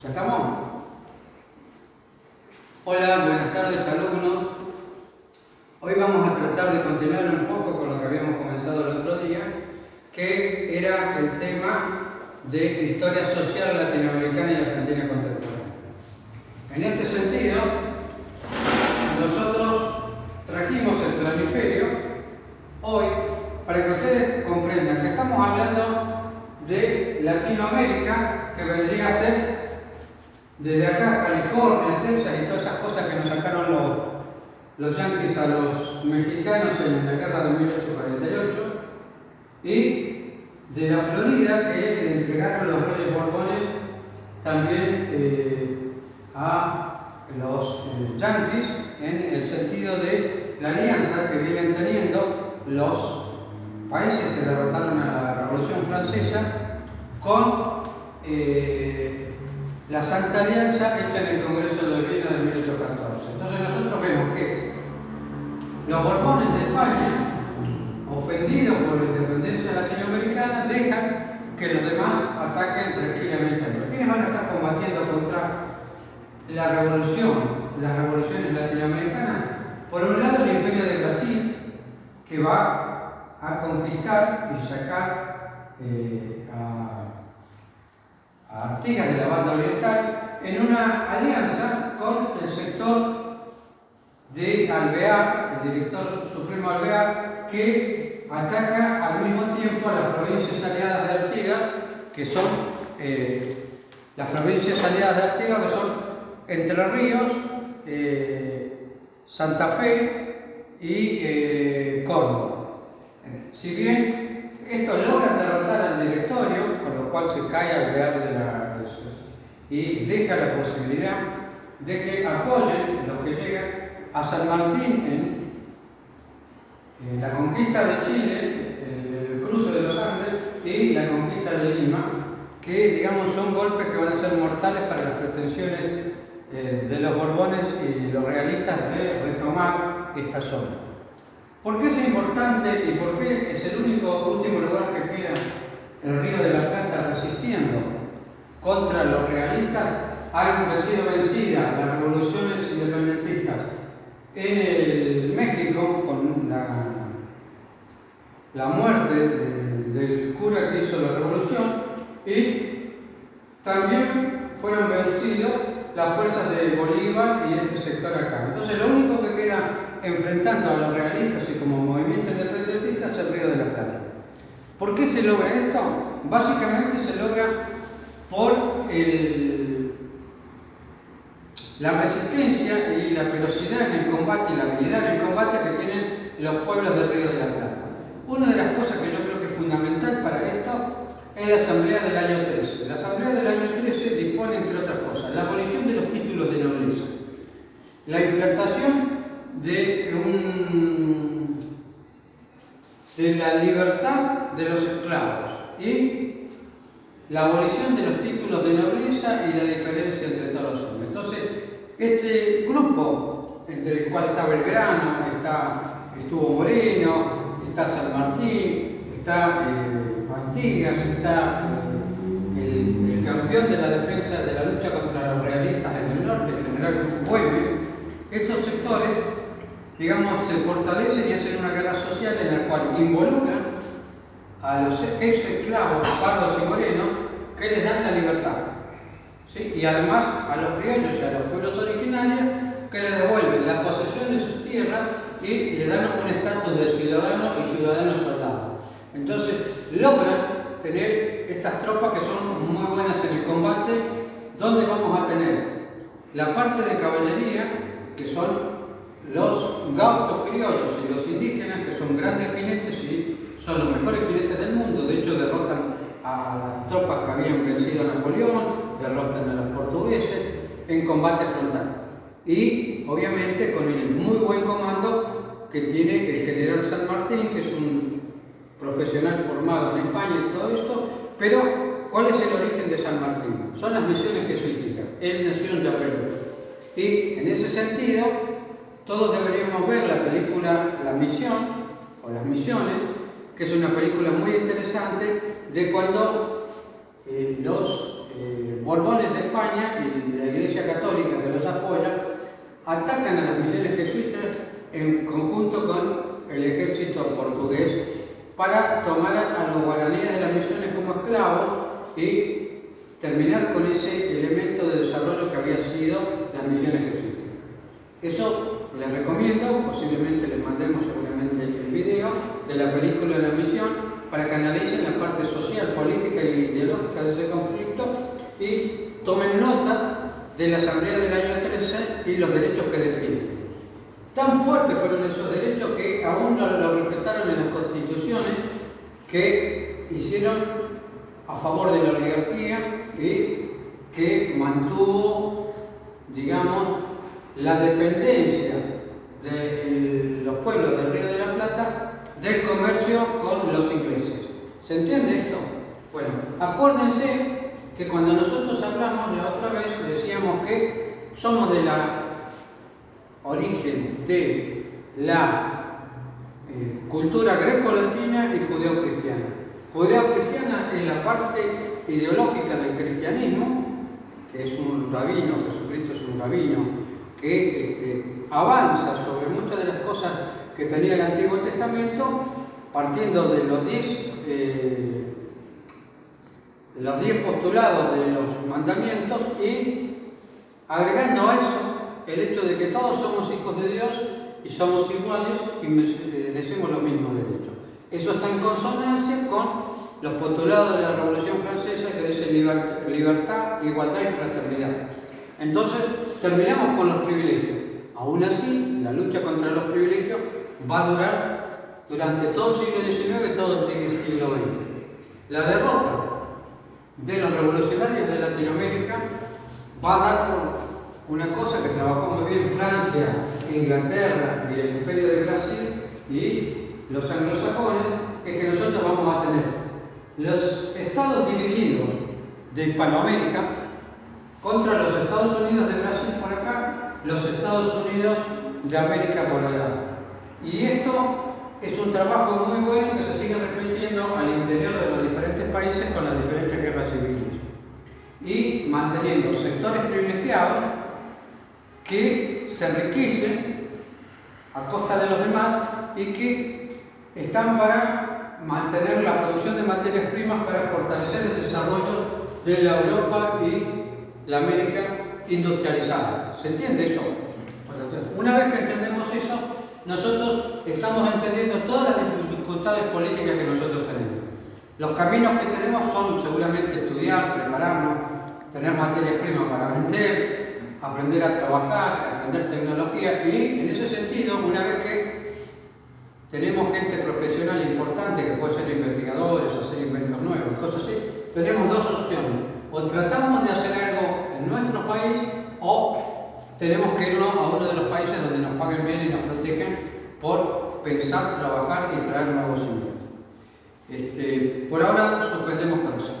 ¿Ya estamos? Hola, buenas tardes alumnos. Hoy vamos a tratar de continuar un poco con lo que habíamos comenzado el otro día, que era el tema de historia social latinoamericana y argentina contemporánea. En este sentido, nosotros trajimos el planiferio hoy para que ustedes comprendan que estamos hablando de Latinoamérica, que vendría a ser desde acá, California, Texas y todas esas cosas que nos sacaron los yanquis a los mexicanos en la guerra de 1848, y de la Florida, que le entregaron los reyes Borbones también a los yanquis, en el sentido de la alianza que vienen teniendo los países que derrotaron a la Revolución Francesa con la Santa Alianza hecha en el Congreso de Viena de 1814. Entonces nosotros vemos que los Borbones de España, ofendidos por la independencia latinoamericana, dejan que los demás ataquen tranquilamente. ¿Quiénes van a estar combatiendo contra las revoluciones latinoamericanas? Por un lado, el Imperio de Brasil, que va a conquistar y sacar a Artigas de la banda oriental en una alianza con el sector de Alvear, el director supremo Alvear, que ataca al mismo tiempo a las provincias aliadas de Artigas, que son las provincias aliadas de Artigas, que son Entre Ríos, Santa Fe y Córdoba. Si bien esto logra derrotar al directorio, con lo cual se cae Alvear y deja la posibilidad de que apoyen los que llegan a San Martín en la conquista de Chile, el cruce de los Andes y la conquista de Lima, que digamos son golpes que van a ser mortales para las pretensiones de los Borbones y los realistas de retomar esta zona. ¿Por qué es importante y por qué es el último lugar que queda el Río de la Plata resistiendo contra los realistas? Han sido vencidas las revoluciones independentistas en el México con la muerte del cura que hizo la revolución, y también fueron vencidos las fuerzas de Bolívar y este sector acá. Entonces lo único que queda enfrentando a los realistas y como movimiento independentista es el Río de la Plata. ¿Por qué se logra esto? Básicamente se logra por la resistencia y la velocidad en el combate y la habilidad en el combate que tienen los pueblos del Río de la Plata. Una de las cosas que yo creo que es fundamental para esto es la Asamblea del año 13. La Asamblea del año 13 dispone, entre otras cosas, la abolición de los títulos de nobleza, la implantación de la libertad de los esclavos y la abolición de los títulos de nobleza y la diferencia entre todos los hombres. Entonces, este grupo, entre el cual está Belgrano, estuvo Moreno, está San Martín, está Artigas, está el campeón de la defensa de la lucha contra los realistas en el norte, el general Güemes, estos sectores, digamos, se fortalecen y hacen una guerra social en la cual involucran a los ex esclavos pardos y morenos que les dan la libertad, ¿sí? Y además a los criollos y a los pueblos originarios que les devuelven la posesión de sus tierras y le dan un estatus de ciudadano y ciudadano soldado. Entonces logran tener estas tropas que son muy buenas en el combate, donde vamos a tener la parte de caballería, que son los gauchos criollos y los indígenas, que son grandes jinetes y son los mejores jinetes del mundo. De hecho derrotan a las tropas que habían vencido a Napoleón, derrotan a los portugueses en combate frontal. Y obviamente con el muy buen comando que tiene el general San Martín, que es un profesional formado en España y todo esto. Pero ¿cuál es el origen de San Martín? Son las misiones jesuíticas. Él nació en Yapeyú. Y en ese sentido, todos deberíamos ver la película La Misión, o Las Misiones, que es una película muy interesante de cuando los Borbones de España y la Iglesia Católica que los apoya atacan a las misiones jesuitas en conjunto con el ejército portugués para tomar a los guaraníes de las misiones como esclavos y terminar con ese elemento de desarrollo que había sido las misiones jesuitas. Eso les recomiendo, posiblemente les mandemos seguramente el video de la película La Misión para que analicen la parte social, política e ideológica de ese conflicto y tomen nota de la Asamblea del año 13 y los derechos que defiende. Tan fuertes fueron esos derechos que aún no lo respetaron en las constituciones que hicieron a favor de la oligarquía y que mantuvo, digamos, la dependencia de los pueblos del Río de la Plata del comercio con los ingleses. ¿Se entiende esto? Bueno, acuérdense que cuando nosotros hablamos la otra vez decíamos que somos de la origen de la cultura greco-latina y judeo-cristiana. Judeo-cristiana es la parte ideológica del cristianismo, que es un rabino, Jesucristo es un rabino, que avanza sobre muchas de las cosas que tenía el Antiguo Testamento, partiendo de los 10 postulados de los mandamientos y agregando a eso el hecho de que todos somos hijos de Dios y somos iguales y merecemos los mismos derechos. Eso está en consonancia con los postulados de la Revolución Francesa que dicen libertad, igualdad y fraternidad. Entonces, terminamos con los privilegios. Aún así, la lucha contra los privilegios va a durar durante todo el siglo XIX y todo el siglo XX. La derrota de los revolucionarios de Latinoamérica va a dar por una cosa que trabajó muy bien Francia, Inglaterra y el Imperio de Brasil y los anglosajones, es que nosotros vamos a tener los estados divididos de Hispanoamérica contra los Estados Unidos de Brasil por acá, los Estados Unidos de América por allá. Y esto es un trabajo muy bueno que se sigue repitiendo al interior de los diferentes países con las diferentes guerras civiles. Y manteniendo sectores privilegiados que se enriquecen a costa de los demás y que están para mantener la producción de materias primas para fortalecer el desarrollo de la Europa y la América industrializada. ¿Se entiende eso? Una vez que entendemos eso, nosotros estamos entendiendo todas las dificultades políticas que nosotros tenemos. Los caminos que tenemos son seguramente estudiar, prepararnos, tener materias primas para vender, aprender a trabajar, aprender tecnología y en ese sentido, una vez que tenemos gente profesional importante que puede ser investigadores, hacer inventos nuevos, cosas así, tenemos dos opciones. O tratamos de hacer algo en nuestro país o tenemos que irnos a uno de los países donde nos paguen bien y nos protegen por pensar, trabajar y traer nuevos inventos. Por ahora suspendemos con eso.